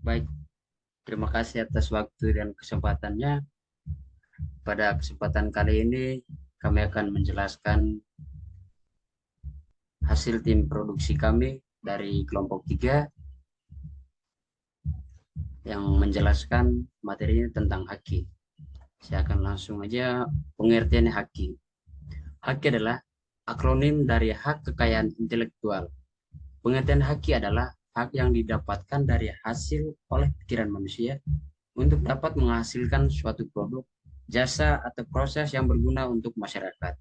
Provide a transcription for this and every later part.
Baik, terima kasih atas waktu dan kesempatannya. Pada kesempatan kali ini, kami akan menjelaskan hasil tim produksi kami dari kelompok 3 yang menjelaskan materinya tentang haki. Saya akan langsung aja pengertian haki. Haki adalah akronim dari hak kekayaan intelektual. Pengertian haki adalah hak yang didapatkan dari hasil oleh pikiran manusia untuk dapat menghasilkan suatu produk, jasa, atau proses yang berguna untuk masyarakat.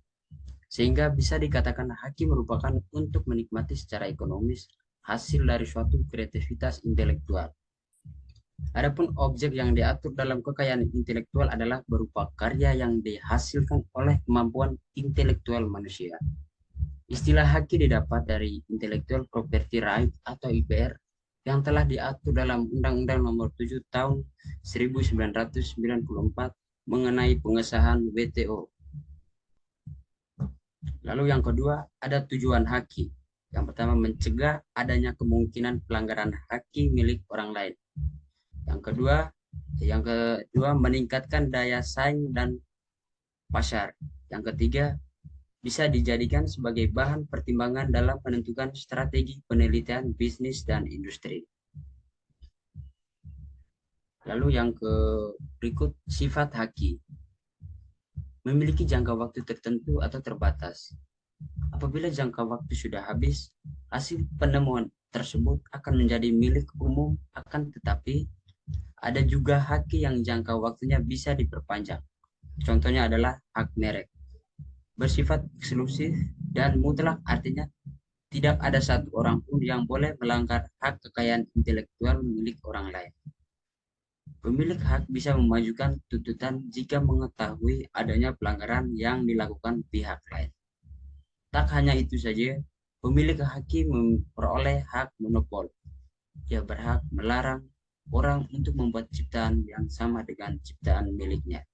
Sehingga bisa dikatakan haki merupakan untuk menikmati secara ekonomis hasil dari suatu kreativitas intelektual. Adapun objek yang diatur dalam kekayaan intelektual adalah berupa karya yang dihasilkan oleh kemampuan intelektual manusia. Istilah haki didapat dari Intellectual Property Right atau IPR yang telah diatur dalam Undang-Undang Nomor 7 Tahun 1994 mengenai pengesahan WTO. Lalu yang kedua, ada tujuan haki. Yang pertama, mencegah adanya kemungkinan pelanggaran haki milik orang lain. Yang kedua, meningkatkan daya saing dan pasar. Yang ketiga, bisa dijadikan sebagai bahan pertimbangan dalam menentukan strategi penelitian bisnis dan industri. Lalu yang berikut, sifat haki. Memiliki jangka waktu tertentu atau terbatas. Apabila jangka waktu sudah habis, hasil penemuan tersebut akan menjadi milik umum, akan tetapi ada juga haki yang jangka waktunya bisa diperpanjang. Contohnya adalah hak merek. Bersifat eksklusif dan mutlak, artinya tidak ada satu orang pun yang boleh melanggar hak kekayaan intelektual milik orang lain. Pemilik hak bisa memajukan tuntutan jika mengetahui adanya pelanggaran yang dilakukan pihak lain. Tak hanya itu saja, pemilik hak memperoleh hak monopol. Dia berhak melarang orang untuk membuat ciptaan yang sama dengan ciptaan miliknya.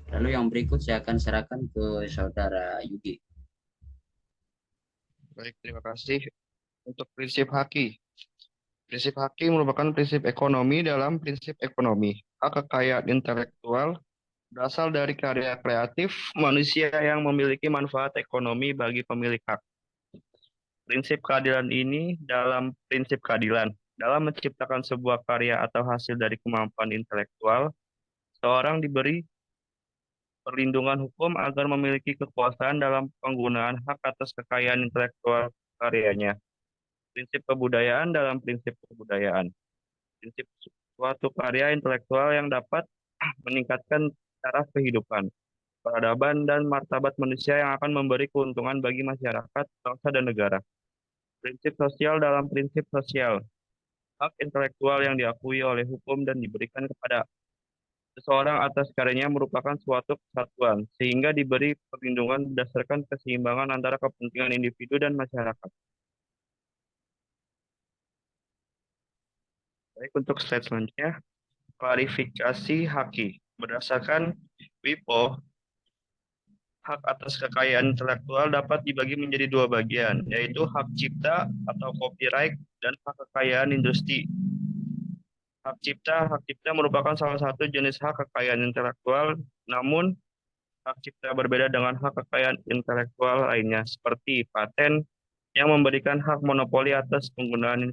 Lalu yang berikut saya akan serahkan ke saudara Yugi. Baik, terima kasih. Untuk prinsip haki. Prinsip haki merupakan prinsip ekonomi dalam prinsip ekonomi. Hak kekayaan intelektual berasal dari karya kreatif manusia yang memiliki manfaat ekonomi bagi pemilik hak. Prinsip keadilan ini dalam prinsip keadilan. Dalam menciptakan sebuah karya atau hasil dari kemampuan intelektual, seorang diberi perlindungan hukum agar memiliki kekuasaan dalam penggunaan hak atas kekayaan intelektual karyanya. Prinsip kebudayaan dalam prinsip kebudayaan. Prinsip suatu karya intelektual yang dapat meningkatkan taraf kehidupan, peradaban, dan martabat manusia yang akan memberi keuntungan bagi masyarakat, bangsa, dan negara. Prinsip sosial dalam prinsip sosial. Hak intelektual yang diakui oleh hukum dan diberikan kepada seseorang atas karyanya merupakan suatu kesatuan, sehingga diberi perlindungan berdasarkan keseimbangan antara kepentingan individu dan masyarakat. Baik, untuk slide selanjutnya, klarifikasi haki. Berdasarkan WIPO, hak atas kekayaan intelektual dapat dibagi menjadi dua bagian, yaitu hak cipta atau copyright dan hak kekayaan industri. Hak cipta merupakan salah satu jenis hak kekayaan intelektual, namun hak cipta berbeda dengan hak kekayaan intelektual lainnya, seperti paten yang memberikan hak monopoli atas penggunaan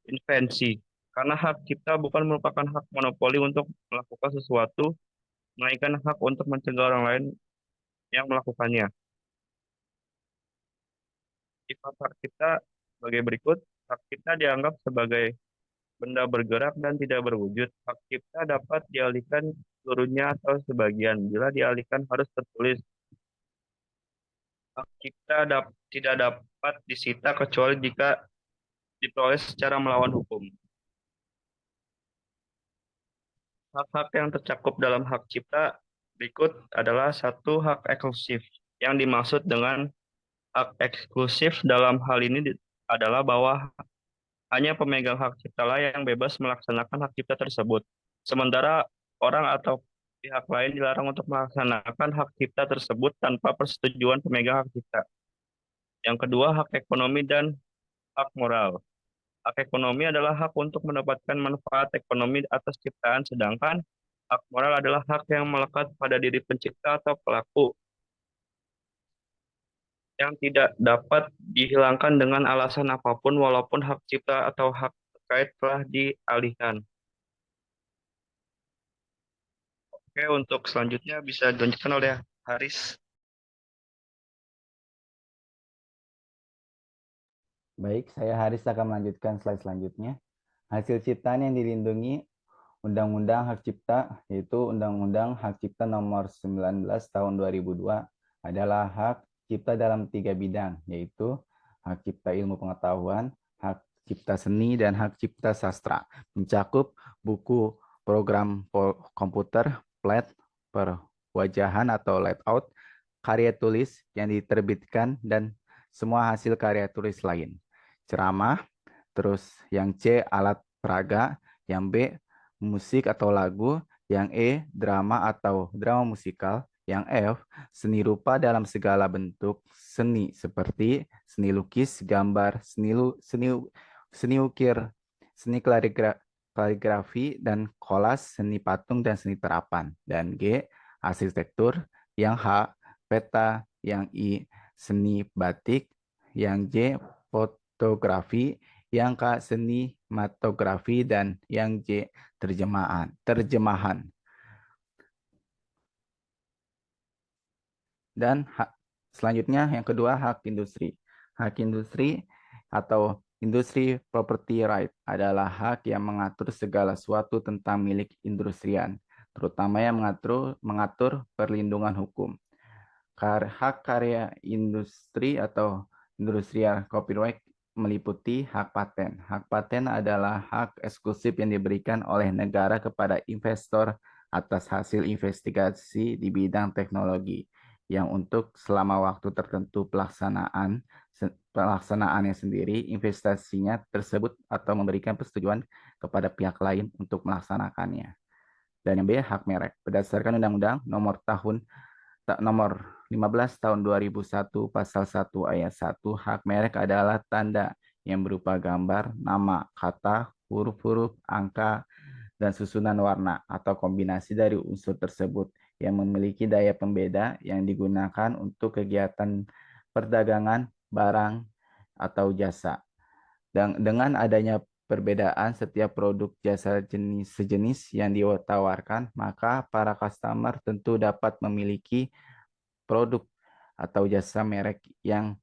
invensi. Karena hak cipta bukan merupakan hak monopoli untuk melakukan sesuatu, melainkan hak untuk mencegah orang lain yang melakukannya. Sifat hak cipta sebagai berikut. Hak cipta dianggap sebagai benda bergerak dan tidak berwujud. Hak cipta dapat dialihkan seluruhnya atau sebagian. Bila dialihkan harus tertulis. Hak cipta tidak dapat disita kecuali jika diperoleh secara melawan hukum. Hak-hak yang tercakup dalam hak cipta berikut adalah satu, hak eksklusif. Yang dimaksud dengan hak eksklusif dalam hal ini adalah bahwa hanya pemegang hak ciptalah yang bebas melaksanakan hak cipta tersebut. Sementara orang atau pihak lain dilarang untuk melaksanakan hak cipta tersebut tanpa persetujuan pemegang hak cipta. Yang kedua, hak ekonomi dan Hak moral. Hak ekonomi adalah hak untuk mendapatkan manfaat ekonomi atas ciptaan, sedangkan hak moral adalah hak yang melekat pada diri pencipta atau pelaku yang tidak dapat dihilangkan dengan alasan apapun walaupun hak cipta atau hak terkait telah dialihkan. Oke, untuk selanjutnya bisa dilanjutkan oleh Haris. Baik, saya Haris akan melanjutkan slide selanjutnya. Hasil ciptaan yang dilindungi Undang-Undang Hak Cipta, yaitu Undang-Undang Hak Cipta Nomor 19 Tahun 2002, adalah hak cipta dalam 3 bidang, yaitu hak cipta ilmu pengetahuan, hak cipta seni, dan hak cipta sastra. Mencakup buku, program komputer, plat, perwajahan atau layout, karya tulis yang diterbitkan, dan semua hasil karya tulis lain. Ceramah, terus yang C, alat peraga, yang B, musik atau lagu, yang E, drama atau drama musikal, yang F, seni rupa dalam segala bentuk seni seperti seni lukis, gambar, seni ukir, seni kaligrafi dan kolas, seni patung dan seni terapan. Dan G, arsitektur, yang H, peta, yang I, seni batik, yang J, fotografi, yang K, sinematografi, dan yang J, terjemahan. Dan selanjutnya yang kedua, hak industri. Hak industri atau industri property right adalah hak yang mengatur segala sesuatu tentang milik industrian, terutama yang mengatur perlindungan hukum. Hak karya industri atau industrial copyright meliputi hak paten. Hak paten adalah hak eksklusif yang diberikan oleh negara kepada investor atas hasil investigasi di bidang teknologi yang untuk selama waktu tertentu pelaksanaannya sendiri, investasinya tersebut atau memberikan persetujuan kepada pihak lain untuk melaksanakannya. Dan yang B, hak merek. Berdasarkan Undang-Undang nomor 15 tahun 2001 pasal 1 ayat 1, hak merek adalah tanda yang berupa gambar, nama, kata, huruf-huruf, angka, dan susunan warna atau kombinasi dari unsur tersebut yang memiliki daya pembeda yang digunakan untuk kegiatan perdagangan barang atau jasa. Dan dengan adanya perbedaan setiap produk jasa sejenis yang ditawarkan, maka para customer tentu dapat memiliki produk atau jasa merek yang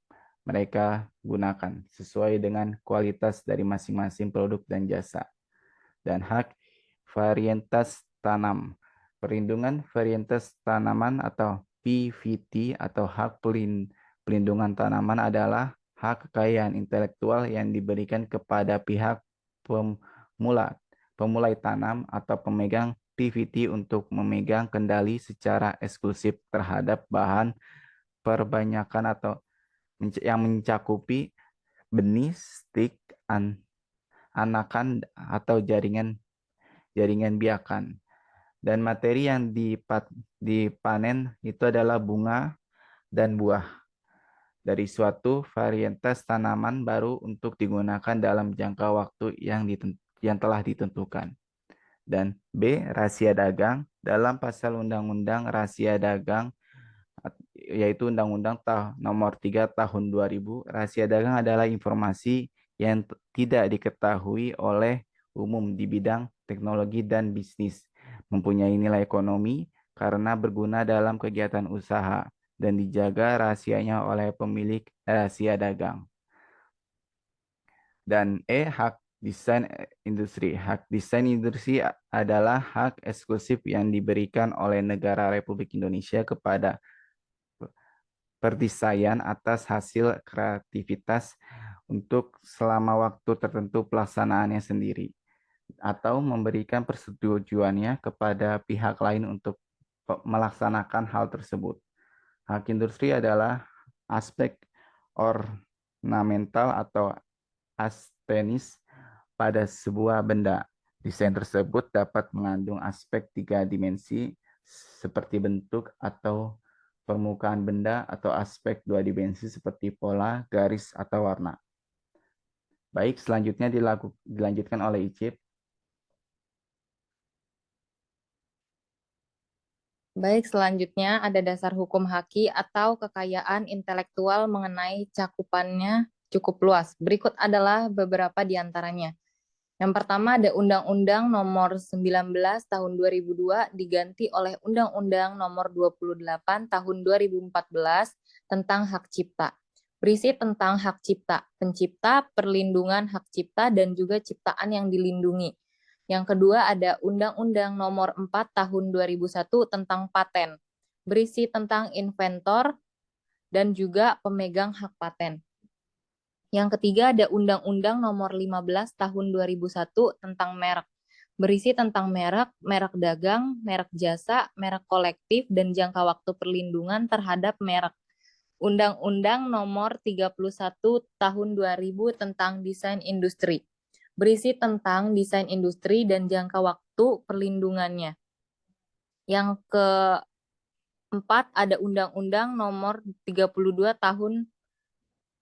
mereka gunakan sesuai dengan kualitas dari masing-masing produk dan jasa. Dan hak varietas tanam. Perlindungan varietas tanaman atau PVT atau hak pelindungan tanaman adalah hak kekayaan intelektual yang diberikan kepada pihak pemulai tanam atau pemegang PVT untuk memegang kendali secara eksklusif terhadap bahan perbanyakan atau yang mencakupi benih, stik, anakan atau jaringan biakan. Dan materi yang dipanen itu adalah bunga dan buah dari suatu varietas tanaman baru untuk digunakan dalam jangka waktu yang telah ditentukan. Dan B, rahasia dagang. Dalam pasal Undang-Undang Rahasia Dagang, yaitu Undang-Undang Nomor 3 Tahun 2000, rahasia dagang adalah informasi yang tidak diketahui oleh umum di bidang teknologi dan bisnis, mempunyai nilai ekonomi karena berguna dalam kegiatan usaha dan dijaga rahasianya oleh pemilik rahasia dagang. Dan E, hak desain industri. Hak desain industri adalah hak eksklusif yang diberikan oleh negara Republik Indonesia kepada perdesaian atas hasil kreativitas untuk selama waktu tertentu pelaksanaannya sendiri atau memberikan persetujuannya kepada pihak lain untuk melaksanakan hal tersebut. Hak industri adalah aspek ornamental atau aesthetis pada sebuah benda. Desain tersebut dapat mengandung aspek 3 dimensi seperti bentuk atau permukaan benda atau aspek 2 dimensi seperti pola, garis, atau warna. Baik, selanjutnya dilanjutkan oleh Icip. Baik, selanjutnya ada dasar hukum haki atau kekayaan intelektual mengenai cakupannya cukup luas. Berikut adalah beberapa di antaranya. Yang pertama ada Undang-Undang Nomor 19 Tahun 2002 diganti oleh Undang-Undang Nomor 28 Tahun 2014 tentang hak cipta. Berisi tentang hak cipta, pencipta, perlindungan hak cipta, dan juga ciptaan yang dilindungi. Yang kedua ada Undang-Undang Nomor 4 Tahun 2001 tentang paten. Berisi tentang inventor dan juga pemegang hak paten. Yang ketiga ada Undang-Undang Nomor 15 Tahun 2001 tentang merek. Berisi tentang merek, merek dagang, merek jasa, merek kolektif, dan jangka waktu perlindungan terhadap merek. Undang-Undang Nomor 31 Tahun 2000 tentang desain industri. Berisi tentang desain industri dan jangka waktu perlindungannya. Yang keempat ada Undang-Undang Nomor 32 Tahun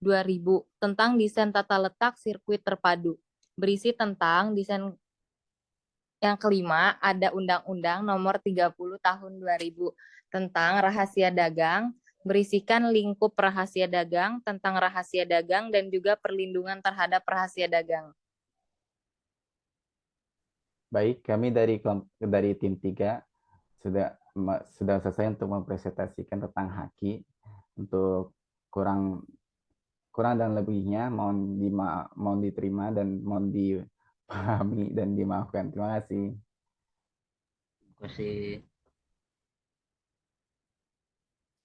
2000 tentang desain tata letak sirkuit terpadu. Berisi tentang desain. Yang kelima ada Undang-Undang Nomor 30 Tahun 2000 tentang rahasia dagang, berisikan lingkup rahasia dagang, tentang rahasia dagang, dan juga perlindungan terhadap rahasia dagang. Baik, kami dari tim 3 sudah selesai untuk mempresentasikan tentang haki. Untuk kurang dan lebihnya mohon diterima dan mohon dipahami dan dimaafkan. Terima kasih. Terima kasih.